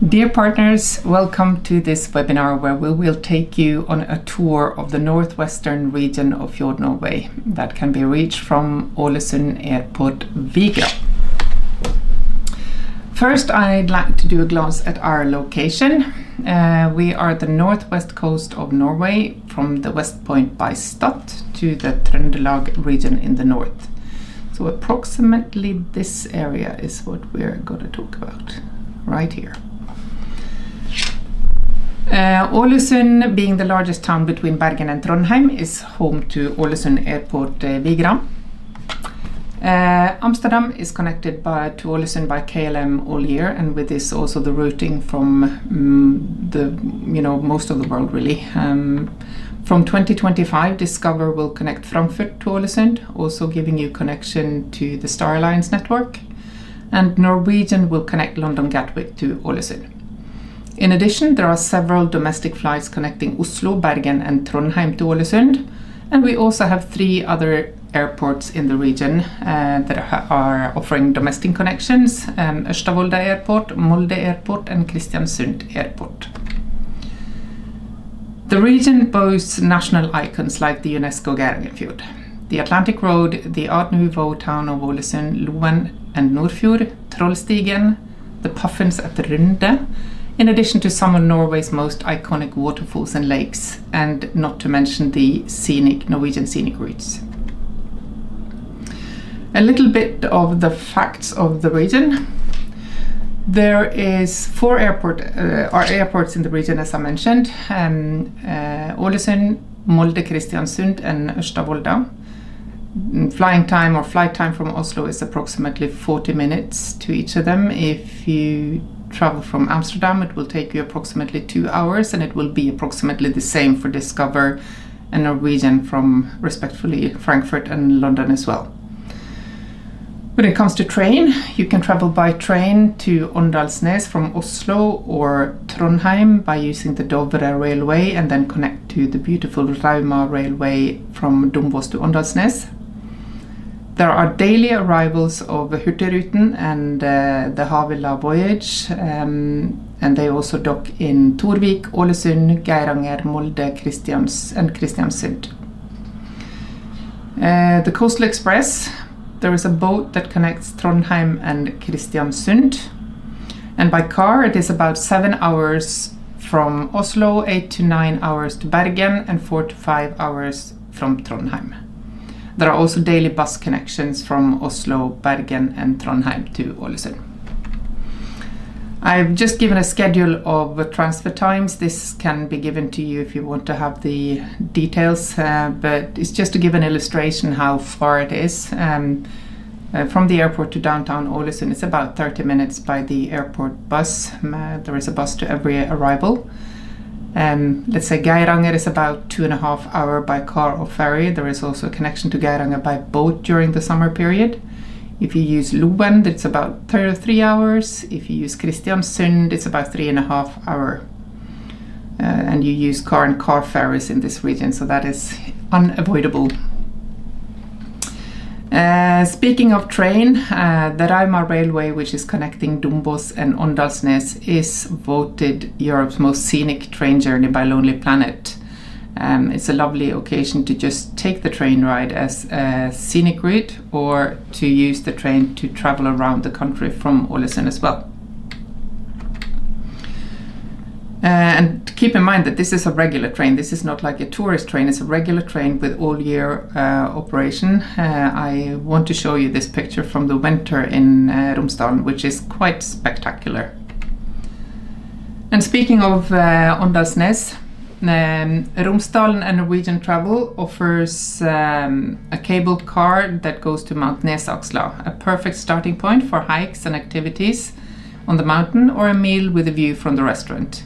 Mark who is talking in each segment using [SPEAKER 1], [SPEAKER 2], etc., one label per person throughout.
[SPEAKER 1] Dear partners, welcome to this webinar where we will take you on a tour of the northwestern region of Fjord Norway that can be reached from Ålesund Airport, Vigra. First, I'd like to do a glance at our location. We are at the northwest coast of Norway, from the west point by Stad to the Trøndelag region in the north. So approximately this area is what we're going to talk about right here. Ålesund, being the largest town between Bergen and Trondheim, is home to Ålesund Airport, Vigra. Amsterdam is connected to Ålesund by KLM all year, and with this also the routing from most of the world really. From 2025, Discover will connect Frankfurt to Ålesund, also giving you connection to the Star Alliance network, and Norwegian will connect London Gatwick to Ålesund. In addition, there are several domestic flights connecting Oslo, Bergen and Trondheim to Ålesund, and we also have 3 other airports in the region that are offering domestic connections: Ørsta Airport, Molde Airport and Kristiansund Airport. The region boasts national icons like the UNESCO Geirangerfjord, the Atlantic Road, the Art Nouveau town of Ålesund, Loen and Nordfjord, Trollstigen, the puffins at Runde, in addition to some of Norway's most iconic waterfalls and lakes, and not to mention the Norwegian scenic routes. A little bit of the facts of the region. There is 4 airports in the region, as I mentioned: Ålesund, Molde, Kristiansund and Ørsta. Flight time from Oslo is approximately 40 minutes to each of them. If you travel from Amsterdam, it will take you approximately 2 hours, and it will be approximately the same for Discover and Norwegian from, respectively, Frankfurt and London as well. When it comes to train, you can travel by train to Åndalsnes from Oslo or Trondheim by using the Dovre Railway, and then connect to the beautiful Rauma Railway from Dombås to Åndalsnes. There are daily arrivals of Hurtigruten and the Havila voyage, and they also dock in Torvik, Ålesund, Geiranger, Molde, and Kristiansund. The Coastal Express, there is a boat that connects Trondheim and Kristiansund, and by car it is about 7 hours from Oslo, 8 to 9 hours to Bergen, and 4 to 5 hours from Trondheim. There are also daily bus connections from Oslo, Bergen and Trondheim to Ålesund. I've just given a schedule of transfer times. This can be given to you if you want to have the details, but it's just to give an illustration how far it is. From the airport to downtown Ålesund, it's about 30 minutes by the airport bus. There is a bus to every arrival. Let's say Geiranger is about 2.5 hours by car or ferry. There is also a connection to Geiranger by boat during the summer period. If you use Loen, it's about 3 hours. If you use Kristiansund, it's about 3.5 hours. And you use car and car ferries in this region, so that is unavoidable. Speaking of train, the Rauma Railway, which is connecting Dombås and Åndalsnes, is voted Europe's most scenic train journey by Lonely Planet. It's a lovely occasion to just take the train ride as a scenic route, or to use the train to travel around the country from Ålesund as well. And keep in mind that this is a regular train. This is not like a tourist train. It's a regular train with all year operation. I want to show you this picture from the winter in Romsdal, which is quite spectacular. And speaking of Åndalsnes, Romsdal and Norwegian Travel offers a cable car that goes to Mount Nesaksla, a perfect starting point for hikes and activities on the mountain, or a meal with a view from the restaurant.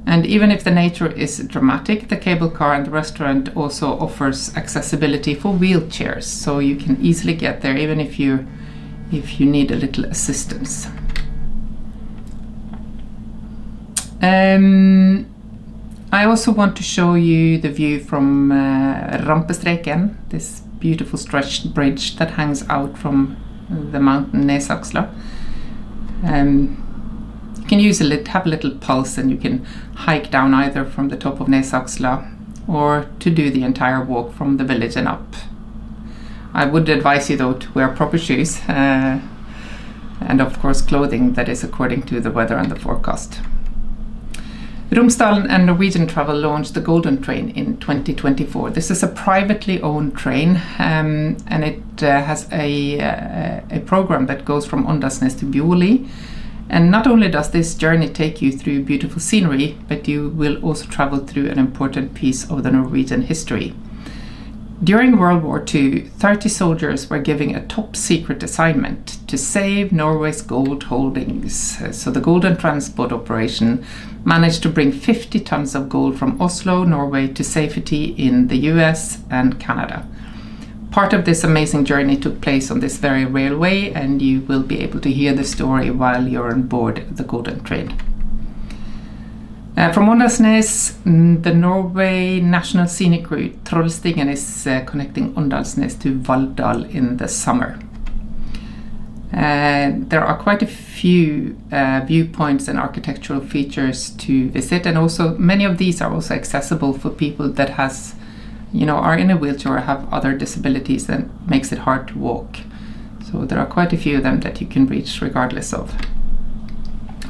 [SPEAKER 1] And even if the nature is dramatic, the cable car and the restaurant also offers accessibility for wheelchairs, so you can easily get there even if you need a little assistance. I also want to show you the view from Rampestreken, this beautiful stretched bridge that hangs out from the mountain Nesaksla. can have a little pulse, and you can hike down either from the top of Nesaksla or to do the entire walk from the village and up. I would advise you though to wear proper shoes and of course clothing that is according to the weather and the forecast. Romsdal and Norwegian Travel launched the Golden Train in 2024. This is a privately owned train, and it has a program that goes from Åndalsnes to Bjorli. And not only does this journey take you through beautiful scenery, but you will also travel through an important piece of the Norwegian history. During World War II, 30 soldiers were given a top secret assignment to save Norway's gold holdings. So the Golden Transport Operation managed to bring 50 tons of gold from Oslo, Norway, to safety in the US and Canada. Part of this amazing journey took place on this very railway, and you will be able to hear the story while you're on board the Golden Train. From Åndalsnes, the Norway National Scenic Route Trollstigen is connecting Åndalsnes to Valldal in the summer. There are quite a few viewpoints and architectural features to visit, and also many of these are also accessible for people that are in a wheelchair or have other disabilities that makes it hard to walk. So there are quite a few of them that you can reach regardless of.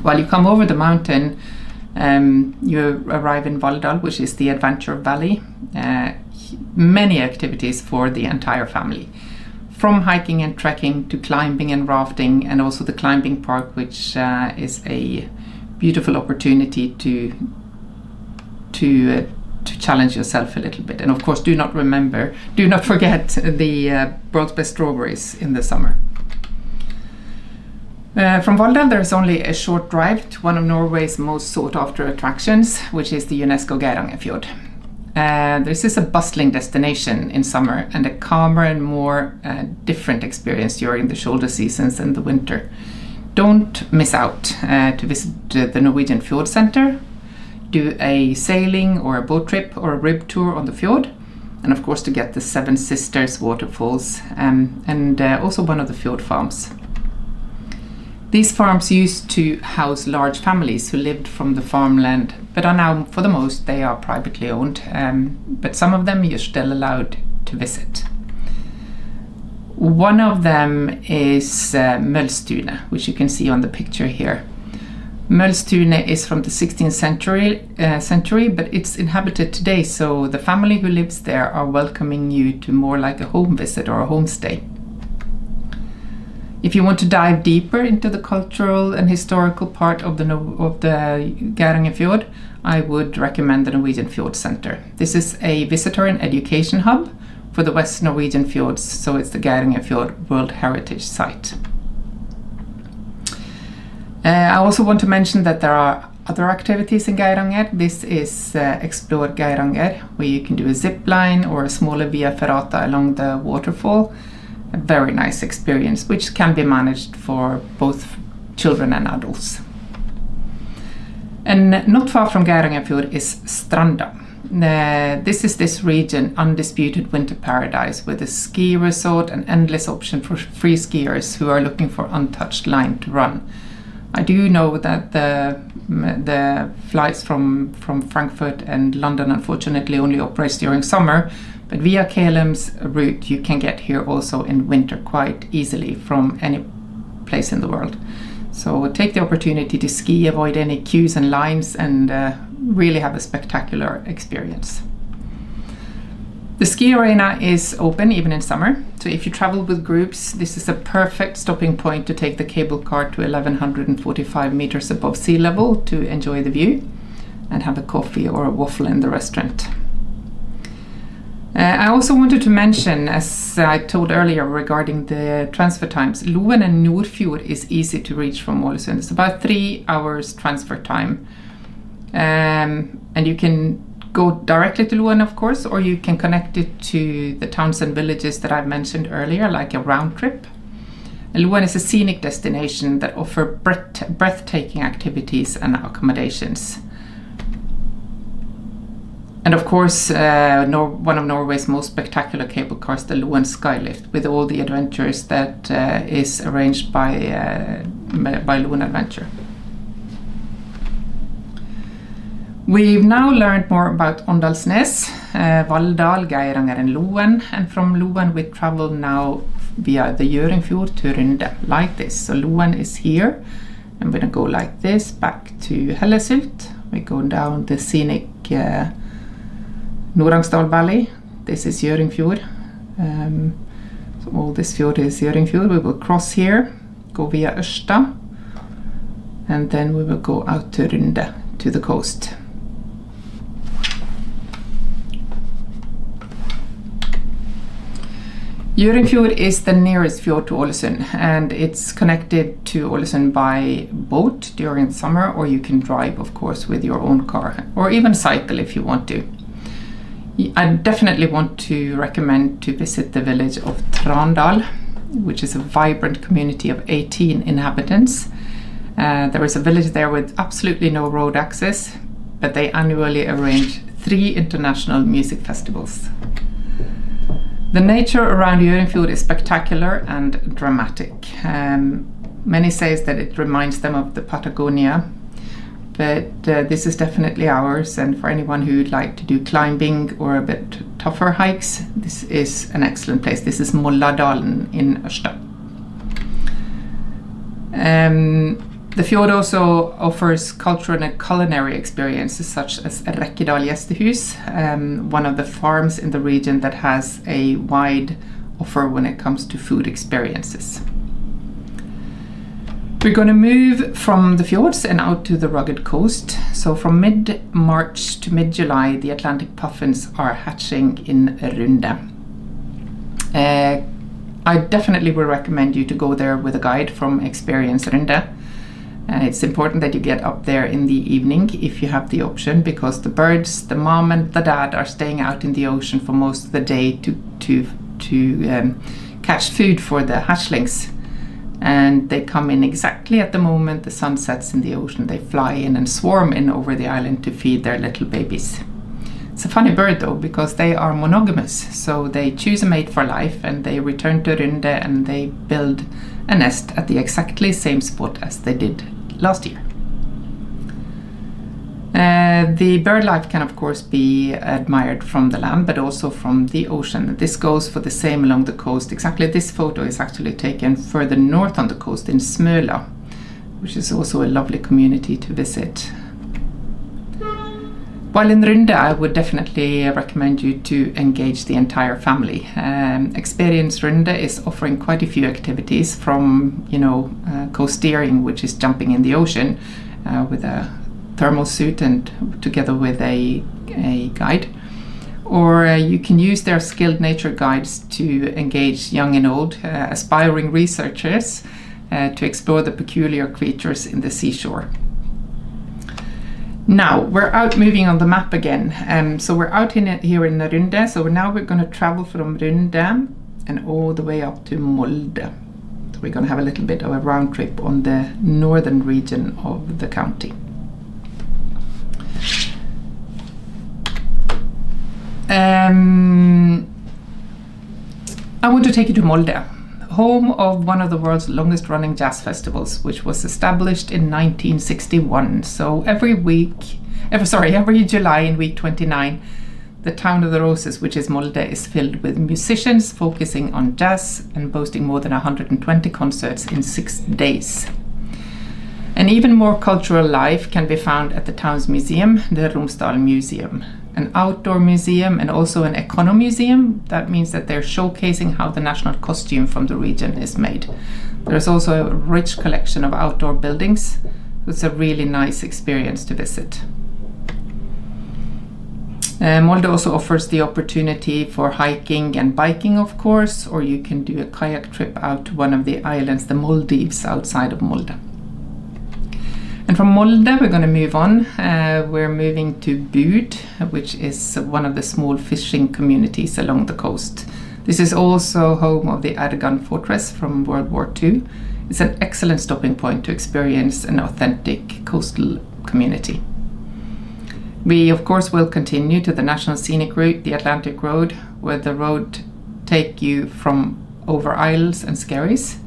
[SPEAKER 1] While you come over the mountain, you arrive in Valldal, which is the Adventure Valley. Many activities for the entire family, from hiking and trekking to climbing and rafting, and also the climbing park, which is a beautiful opportunity to challenge yourself a little bit. And of course, do not forget the world's best strawberries in the summer. From Valldal, there is only a short drive to one of Norway's most sought-after attractions, which is the UNESCO Geirangerfjord. This is a bustling destination in summer and a calmer and more different experience during the shoulder seasons and the winter. Don't miss out to visit the Norwegian Fjord Center, do a sailing or a boat trip or a rib tour on the fjord, and of course to get the Seven Sisters waterfalls and also one of the fjord farms. These farms used to house large families who lived from the farmland, but are now, for the most, they are privately owned, but some of them you're still allowed to visit. One of them is Mølstune, which you can see on the picture here. Mølstune is from the 16th century, but it's inhabited today, so the family who lives there are welcoming you to more like a home visit or a homestay. If you want to dive deeper into the cultural and historical part of the Geirangerfjord, I would recommend the Norwegian Fjord Center. This is a visitor and education hub for the West Norwegian fjords, so it's the Geirangerfjord World Heritage Site. I also want to mention that there are other activities in Geiranger. This is Explore Geiranger, where you can do a zip line or a smaller via ferrata along the waterfall. A very nice experience, which can be managed for both children and adults. And not far from Geirangerfjord is Stranda. This region undisputed winter paradise with a ski resort and endless option for free skiers who are looking for untouched line to run. I do know that the flights from Frankfurt and London unfortunately only operates during summer, but via KLM's route you can get here also in winter quite easily from any place in the world. So take the opportunity to ski, avoid any queues and lines, and really have a spectacular experience. The ski arena is open even in summer, so if you travel with groups, this is a perfect stopping point to take the cable car to 1145 meters above sea level to enjoy the view and have a coffee or a waffle in the restaurant. I also wanted to mention, as I told earlier regarding the transfer times, Loen and Nordfjord is easy to reach from Ålesund. It's about 3 hours transfer time. And you can go directly to Loen, of course, or you can connect it to the towns and villages that I've mentioned earlier, like a round trip. Loen is a scenic destination that offers breathtaking activities and accommodations. And of course, one of Norway's most spectacular cable cars, the Loen Skylift, with all the adventures that is arranged by Loen Adventure. We've now learned more about Åndalsnes, Valldal, Geiranger and Loen, and from Loen we travel now via the Gjøringfjord to Runde, like this. So Loen is here, and we're going to go like this back to Hellesult. We go down the scenic Romsdal Valley. This is Gjøringfjord. So all this fjord is Gjøringfjord. We will cross here, go via Ørsta, and then we will go out to Runde, to the coast. Gjøringfjord is the nearest fjord to Ålesund, and it's connected to Ålesund by boat during the summer, or you can drive, of course, with your own car, or even cycle if you want to. I definitely want to recommend to visit the village of Trandal, which is a vibrant community of 18 inhabitants. There is a village there with absolutely no road access, but they annually arrange 3 international music festivals. The nature around Gjøringfjord is spectacular and dramatic. Many say that it reminds them of the Patagonia, but this is definitely ours, and for anyone who'd like to do climbing or a bit tougher hikes, this is an excellent place. This is Molladalen in Ørsta. The fjord also offers cultural and culinary experiences such as Rekkedal Gjestehus, one of the farms in the region that has a wide offer when it comes to food experiences. We're going to move from the fjords and out to the rugged coast. So from mid-March to mid-July, the Atlantic puffins are hatching in Runde. I definitely will recommend you to go there with a guide from Experience Runde. It's important that you get up there in the evening if you have the option, because the birds, the mom and the dad, are staying out in the ocean for most of the day to catch food for the hatchlings. And they come in exactly at the moment the sun sets in the ocean. They fly in and swarm in over the island to feed their little babies. It's a funny bird though, because they are monogamous, so they choose a mate for life and they return to Runde and they build a nest at the exactly same spot as they did last year. The bird life can of course be admired from the land, but also from the ocean. This goes for the same along the coast. Exactly, this photo is actually taken further north on the coast in Smøla, which is also a lovely community to visit. While in Runde, I would definitely recommend you to engage the entire family. Experience Runde is offering quite a few activities from, coast steering, which is jumping in the ocean with a thermal suit and together with a guide. Or you can use their skilled nature guides to engage young and old, aspiring researchers to explore the peculiar creatures in the seashore. Now we're out moving on the map again, so we're out here in Runde, so now we're going to travel from Runde and all the way up to Molde. So we're going to have a little bit of a round trip on the northern region of the county. I want to take you to Molde, home of one of the world's longest running jazz festivals, which was established in 1961. So every July in week 29, the town of the Roses, which is Molde, is filled with musicians focusing on jazz and boasting more than 120 concerts in 6 days. An even more cultural life can be found at the town's museum, the Romsdal Museum. An outdoor museum and also an econo-museum. That means that they're showcasing how the national costume from the region is made. There's also a rich collection of outdoor buildings. It's a really nice experience to visit. Molde also offers the opportunity for hiking and biking, of course, or you can do a kayak trip out to one of the islands, the Maldives, outside of Molde. And from Molde, we're going to move on. We're moving to Bud, which is one of the small fishing communities along the coast. This is also home of the Ergan Fortress from World War II. It's an excellent stopping point to experience an authentic coastal community. We, of course, will continue to the National Scenic Route, the Atlantic Road, where the road take you from over isles and skerries.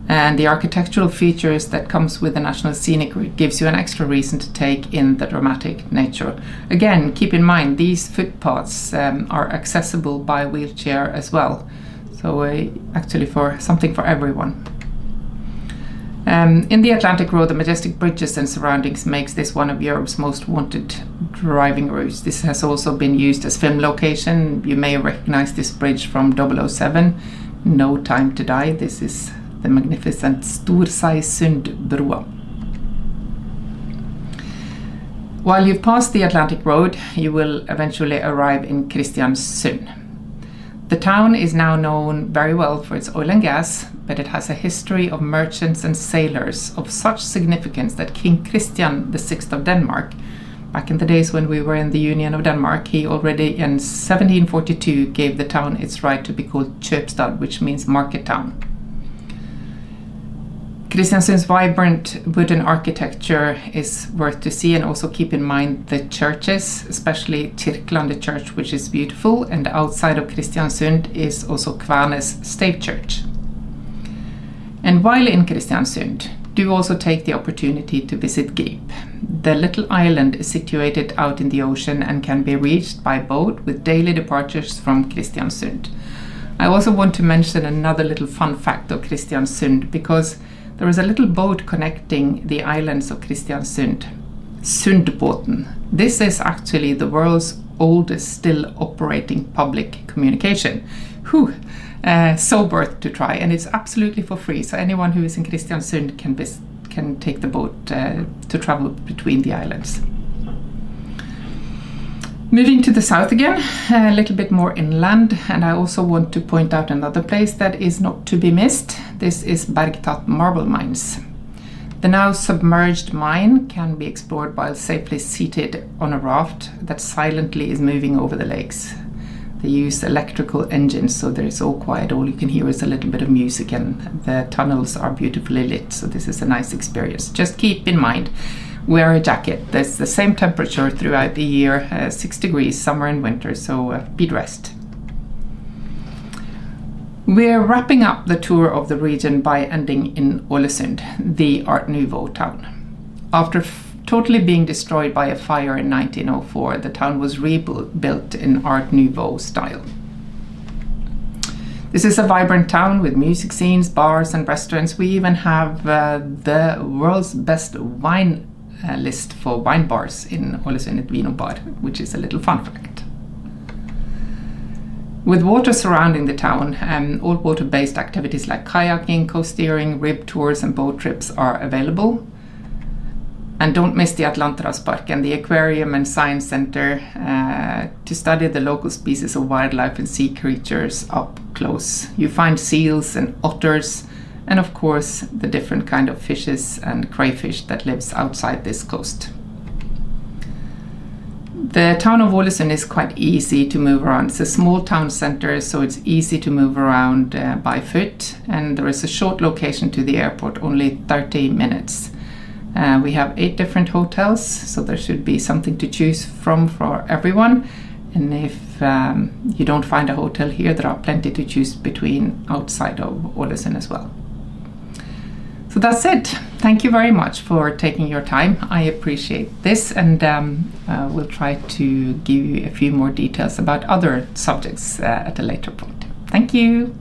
[SPEAKER 1] And the architectural features that comes with the National Scenic Route gives you an extra reason to take in the dramatic nature. Again, keep in mind these footpaths are accessible by wheelchair as well. So actually for something for everyone. In the Atlantic Road, the majestic bridges and surroundings makes this one of Europe's most wanted driving routes. This has also been used as film location. You may recognize this bridge from 007, No Time to Die. This is the magnificent Storseisundsbrua. While you've passed the Atlantic Road, you will eventually arrive in Kristiansund. The town is now known very well for its oil and gas, but it has a history of merchants and sailors of such significance that King Christian VI of Denmark, back in the days when we were in the Union of Denmark, he already in 1742 gave the town its right to be called Købstad, which means market town. Kristiansund's vibrant wooden architecture is worth to see, and also keep in mind the churches, especially Kirkelandet Church, which is beautiful, and outside of Kristiansund is also Kvarnes State Church. And while in Kristiansund, do also take the opportunity to visit Grip. The little island is situated out in the ocean and can be reached by boat with daily departures from Kristiansund. I also want to mention another little fun fact of Kristiansund, because there is a little boat connecting the islands of Kristiansund, Sundbåten. This is actually the world's oldest still operating public communication. So worth to try, and it's absolutely for free. So anyone who is in Kristiansund can take the boat to travel between the islands. Moving to the south again, a little bit more inland, and I also want to point out another place that is not to be missed. This is Bergtatt Marble Mines. The now submerged mine can be explored while safely seated on a raft that silently is moving over the lakes. They use electrical engines, so there's all quiet. All you can hear is a little bit of music, and the tunnels are beautifully lit, so this is a nice experience. Just keep in mind, wear a jacket. There's the same temperature throughout the year, 6 degrees, summer and winter, so be dressed. We're wrapping up the tour of the region by ending in Ålesund, the Art Nouveau town. After totally being destroyed by a fire in 1904, the town was rebuilt in Art Nouveau style. This is a vibrant town with music scenes, bars and restaurants. We even have the world's best wine list for wine bars in Ålesund Vinobar, which is a little fun fact. With water surrounding the town, all water-based activities like kayaking, coast-steering, rib tours and boat trips are available. And don't miss the Atlanterhavspark and the aquarium and science center to study the local species of wildlife and sea creatures up close. You find seals and otters, and of course the different kind of fishes and crayfish that lives outside this coast. The town of Ålesund is quite easy to move around. It's a small town center, so it's easy to move around by foot, and there is a short location to the airport, only 30 minutes. We have 8 different hotels, so there should be something to choose from for everyone. And if you don't find a hotel here, there are plenty to choose between outside of Ålesund as well. So that's it. Thank you very much for taking your time. I appreciate this, and we'll try to give you a few more details about other subjects at a later point. Thank you.